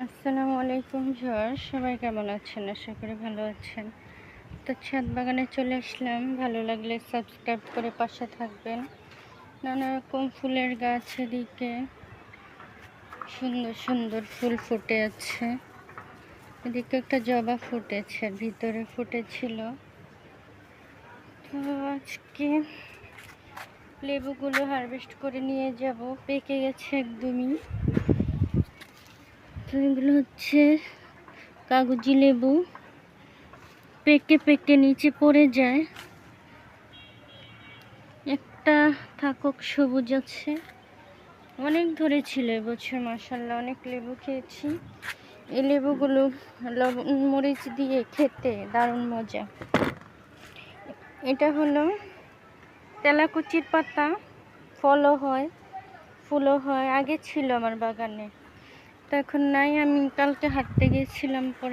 আসসালামু আলাইকুম ভিউয়ার্স, সবাই কেমন আছেন? আশা করি ভালো আছেন। তো ছাদ বাগানে চলে আসলাম। ভালো লাগলে সাবস্ক্রাইব করে পাশে থাকবেন। নানা রকম ফুলের গাছ, এদিকে সুন্দর সুন্দর ফুল ফুটে আছে। এদিকে একটা জবা ফুটেছে, ভিতরে ফুটেছিল। তো আজকে লেবুগুলো হারভেস্ট করে নিয়ে যাব, পেকে গেছে একদমই। তো এগুলো হচ্ছে কাগজি লেবু, পেকে পেকে নিচে পড়ে যায়। একটা থাকুক, সবুজ আছে, অনেক ধরেছিল এবছর, মাশাআল্লাহ অনেক লেবু খেয়েছি। এই লেবুগুলো লবণ মরিচ দিয়ে খেতে দারুণ মজা। এটা হলো তেলাকুচির পাতা, ফলও হয়, ফুলও হয়। আগে ছিল আমার বাগানে, তো এখন নাই। আমি কালকে হাঁটতে গিয়েছিলাম, পরে